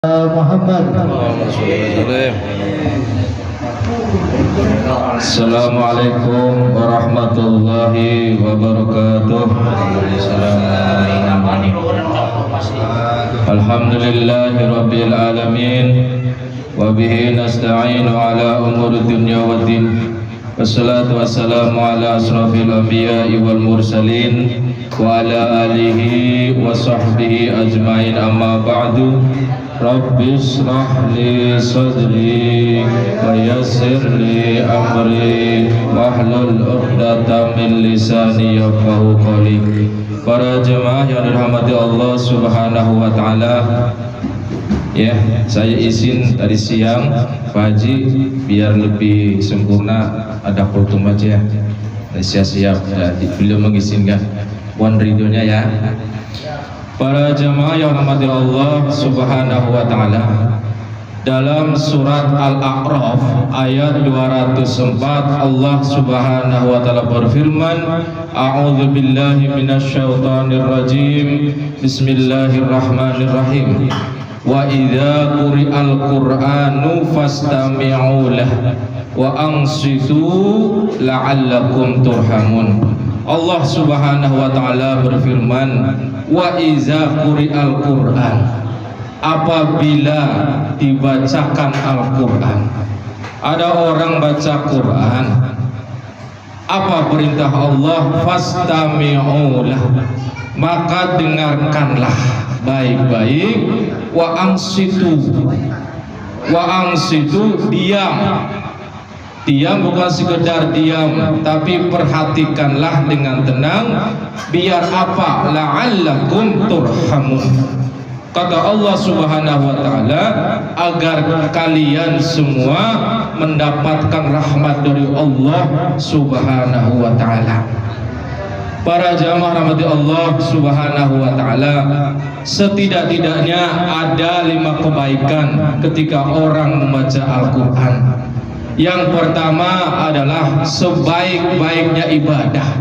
Muhammad. Assalamualaikum warahmatullahi wabarakatuh. Alhamdulillahi rabbil alamin, wa bihi nasta'inu ala umuri dunya waddin. Wassalatu wassalamu ala asrafil anbiya'i wal mursalin wa ala alihi wa sahbihi ajma'in, amma ba'du. Rabbi shrah li sadri wa yassir li amri wahlul 'uqdatam min lisani yafqahu qawli. Para jemaah yang dirahmati Allah Subhanahu wa taala, ya, saya izin tadi siang Pak Haji biar lebih sempurna ada kultum aja ya. Saya siap, beliau mengizinkan. Mohon ridhonya ya. Para jemaah yang dirahmati Allah Subhanahu wa taala, dalam surat Al-A'raf ayat 204 Allah Subhanahu wa taala berfirman, A'udzu billahi minasyaitonir rajim. Bismillahirrahmanirrahim. Wa idza quri'al Qur'anu fastami'u lahu wa ansitu la'allakum turhamun. Allah Subhanahu wa taala berfirman, wa iza quri'al Qur'an, apabila dibacakan Al-Qur'an. Ada orang baca Qur'an, apa perintah Allah? Fastami'u lah, maka dengarkanlah baik-baik. Wa ansitu, diam. Diam bukan sekedar diam, tapi perhatikanlah dengan tenang. Biar apa? La'allakum turhamun. Kata Allah Subhanahu wa taala, agar kalian semua mendapatkan rahmat dari Allah Subhanahu wa taala. Para jamaah rahmati Allah Subhanahu wa taala, setidak-tidaknya ada 5 kebaikan ketika orang membaca Al-Qur'an. Yang pertama adalah sebaik-baiknya ibadah.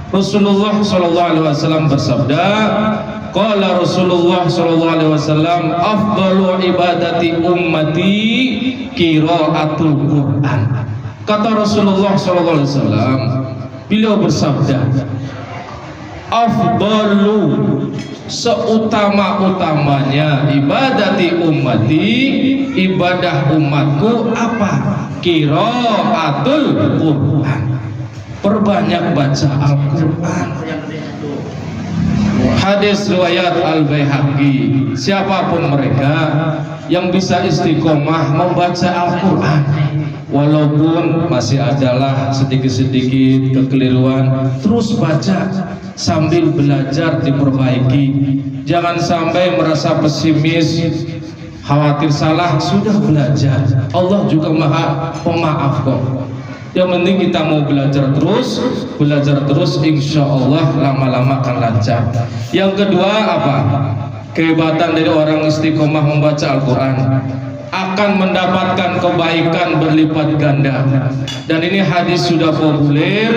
Rasulullah sallallahu alaihi wasallam bersabda, qala Rasulullah sallallahu alaihi wasallam, afdalu ibadati ummati qiraatul Qur'an. Kata Rasulullah sallallahu alaihi wasallam, beliau bersabda, afdalu, seutama-utamanya ibadati ummati, ibadah umatku apa? Qiraatul Qur'an, perbanyak baca Al-Qur'an. Hadis riwayat Al-Baihaqi, siapapun mereka yang bisa istiqomah membaca Al-Qur'an, walaupun masih adalah sedikit-sedikit kekeliruan, terus baca sambil belajar, diperbaiki. Jangan sampai merasa pesimis, khawatir salah, sudah belajar. Allah juga Maha Pemaaf kok. Yang penting kita mau belajar terus, insya Allah lama-lama akan lancar. Yang kedua apa? Kehebatan dari orang istiqomah membaca Al-Quran, akan mendapatkan kebaikan berlipat ganda. Dan ini hadis sudah populer.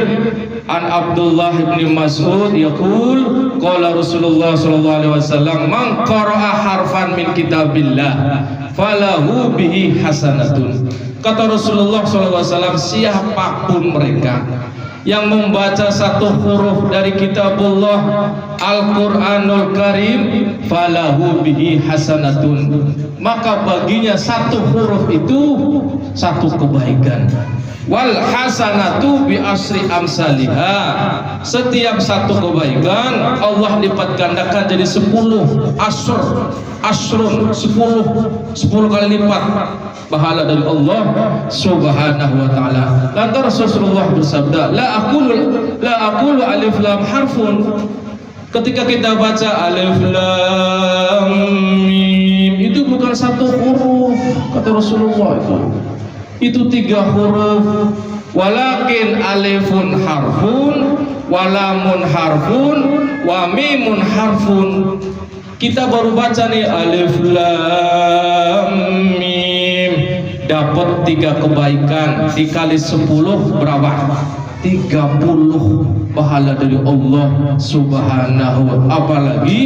An Abdullah bin Mas'ud yaqul, qala Rasulullah sallallahu alaihi wasallam, man qara'a harfan min kitabillah falahu bihi hasanatun. Kata Rasulullah sallallahu alaihi wasallam, siapapun mereka yang membaca satu huruf dari kitabullah Al-Quranul Karim, falahu bihi hasanatun, maka baginya satu huruf itu satu kebaikan. Wal hasanatu bi asri amsalihha, setiap satu kebaikan Allah lipat gandakan jadi 10 asrun 10 kali lipat pahala dari Allah Subhanahu wa taala. Lantas Rasulullah bersabda, la aqulu alif lam harfun. Ketika kita baca alif lam mim, itu bukan satu huruf, kata Rasulullah, itu 3 huruf. Walakin alifun harfun, walamun harfun, wa mimun harfun. Kita baru baca nih alif lam mim, dapat 3 kebaikan, dikali 10 berapa? 30. pahala dari Allah Subhanahu wa ta'ala. Apalagi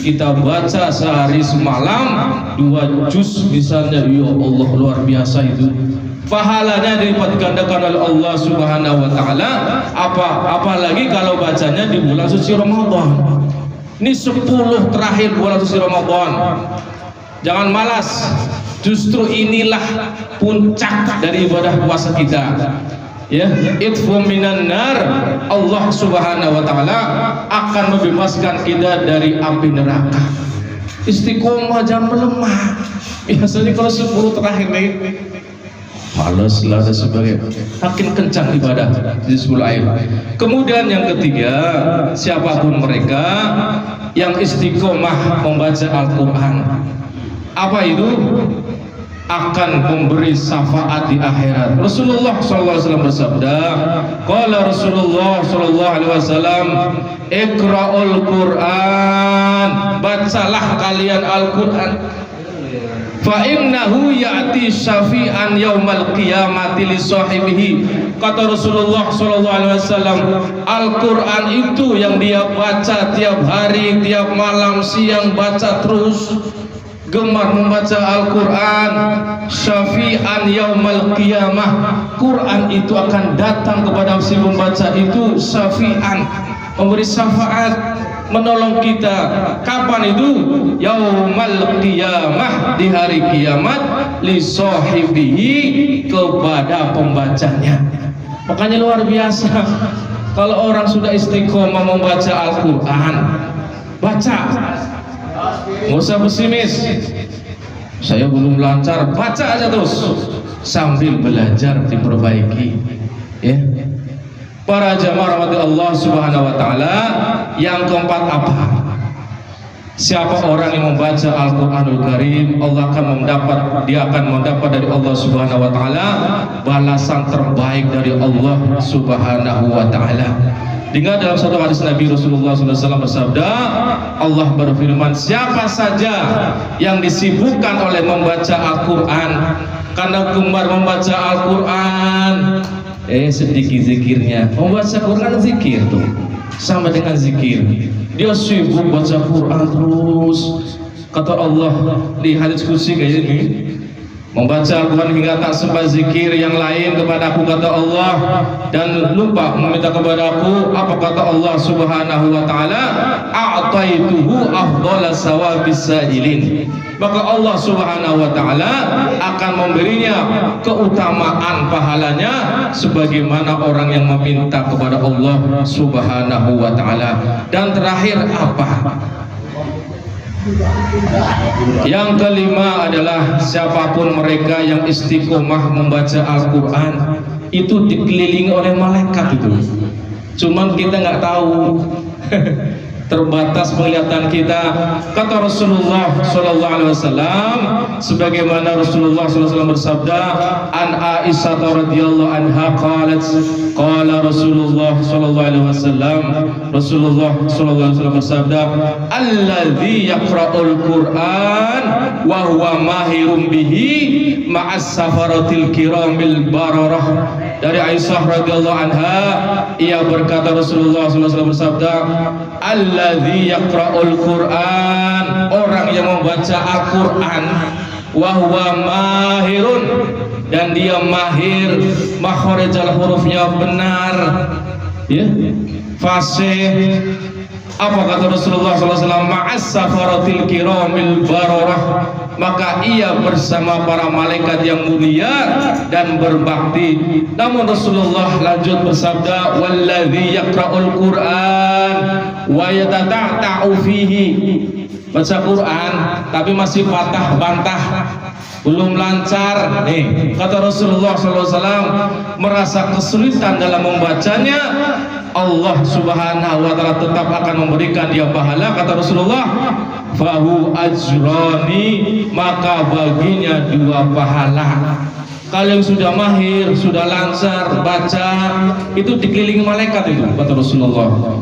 kita baca sehari semalam 2 juz misalnya, ya Allah, luar biasa itu pahalanya dilipat gandakan oleh Allah Subhanahu wa ta'ala. Apalagi kalau bacanya di bulan suci Ramadan. Ini 10 terakhir bulan suci Ramadan. Jangan malas, justru inilah puncak dari ibadah puasa kita. Ya, itfu minan nar, Allah Subhanahu wa ta'ala akan membebaskan kita dari api neraka. Istiqomah, jangan melemah. Biasanya kalau 10 terakhir nih malas lah dan sebagainya, makin kencang ibadah di 10 air. Kemudian yang ketiga, siapapun mereka yang istiqomah membaca Al-Quran, apa itu? Akan memberi syafaat di akhirat. Rasulullah SAW bersabda, qala Rasulullah SAW, iqra'ul Quran, bacalah kalian Al-Quran, fa innahu ya'ti syafi'an yaumal qiyamati li sahibihi. Kata Rasulullah SAW, Al-Quran itu yang dia baca tiap hari, tiap malam, siang, baca terus, gemar membaca Al-Quran, syafi'an yaumal qiyamah. Quran itu akan datang kepada si membaca itu, syafi'an, memberi syafaat, menolong kita. Kapan itu? Yaumal qiyamah, di hari kiamat, li sahibihi, kepada pembacanya. Makanya luar biasa kalau orang sudah istiqomah membaca Al-Quran. Baca, nggak usah pesimis, saya belum lancar, baca aja terus sambil belajar, diperbaiki. Ya, para jamaah rahmati Allah Subhanahu wa ta'ala. Yang keempat apa? Siapa orang yang membaca Al-Quranul Karim, dia akan mendapat dari Allah Subhanahu wa ta'ala balasan terbaik dari Allah Subhanahu wa ta'ala. Dengan dalam satu hadis Nabi Rasulullah SAW bersabda, Allah berfirman, siapa saja yang disibukkan oleh membaca Al-Quran, karena gemar membaca Al-Quran, sedikit zikirnya. Membaca Quran zikir tuh sama dengan zikir. Dia sibuk baca Quran terus. Kata Allah di hadis qudsi kayak ini, membaca Al-Quran hingga tak sempat zikir yang lain kepada aku, kata Allah, dan lupa meminta kepada aku. Apa kata Allah Subhanahu wa ta'ala? A'taituhu afdhala sawabis sa'ilin. Maka Allah Subhanahu wa ta'ala akan memberinya keutamaan pahalanya sebagaimana orang yang meminta kepada Allah Subhanahu wa ta'ala. Dan terakhir apa? Yang kelima adalah siapapun mereka yang istiqomah membaca Al-Quran, itu dikelilingi oleh malaikat itu. Cuman kita nggak tahu. Terbatas penglihatan kita. Kata Rasulullah SAW, sebagaimana Rasulullah SAW bersabda, an Aisyah radhiyallahu anha qalat, qala Rasulullah SAW, Rasulullah SAW bersabda, alladzi yaqra'ul Qur'an wa huwa mahirun bihi ma'as safaratil kiramil bararah. Dari Aisyah radhiyallahu anha, ia berkata, Rasulullah SAW bersabda, alladzi yaqra'ul Qur'an, orang yang membaca Al-Quran, wa huwa mahirun, dan dia mahir, makharijal hurufnya benar, ya, fasih. Apa kata Rasulullah SAW? Ma'as safaratil kiramil bararah, maka ia bersama para malaikat yang mulia dan berbakti. Namun Rasulullah lanjut bersabda, walladzi yaqra'ul Qur'an wa yatata'u fihi, baca Quran tapi masih patah bantah, belum lancar. Nih, kata Rasulullah SAW, merasa kesulitan dalam membacanya, Allah Subhanahu wa ta'ala tetap akan memberikan dia pahala. Kata Rasulullah, fahu ajrani, maka baginya 2 pahala. Kalau yang sudah mahir, sudah lancar baca, itu dikelilingi malaikat itu, kata Rasulullah.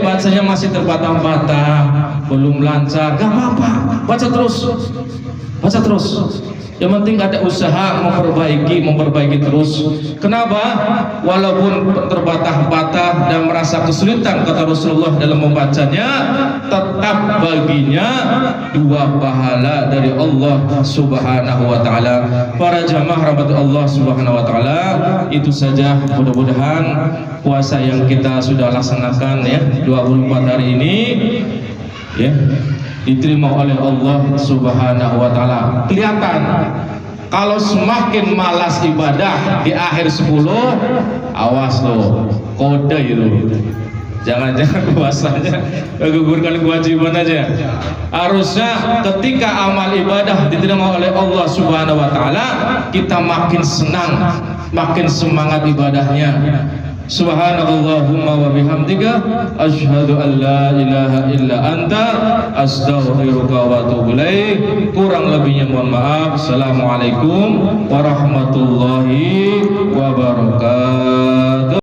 Bacanya masih terbatang-batang, belum lancar, gak apa-apa, baca terus, baca terus. Yang penting ada usaha memperbaiki terus. Kenapa? Walaupun terbatah-batah dan merasa kesulitan, kata Rasulullah dalam membacanya, tetap baginya 2 pahala dari Allah Subhanahu wa taala. Para jamaah rahmat Allah Subhanahu wa taala, itu saja, mudah-mudahan puasa yang kita sudah laksanakan ya 24 hari ini ya diterima oleh Allah Subhanahu wa taala. Kelihatan kalau semakin malas ibadah di akhir 10, awas loh, kode itu. Jangan-jangan puasanya menggugurkan kewajiban aja. Harusnya ketika amal ibadah diterima oleh Allah Subhanahu wa taala, kita makin senang, makin semangat ibadahnya. Subhanallahumma wa bihamdika asyhadu an la ilaha illa anta astaghfiruka wa atubu ilaik. Kurang lebihnya mohon maaf. Assalamualaikum warahmatullahi wabarakatuh.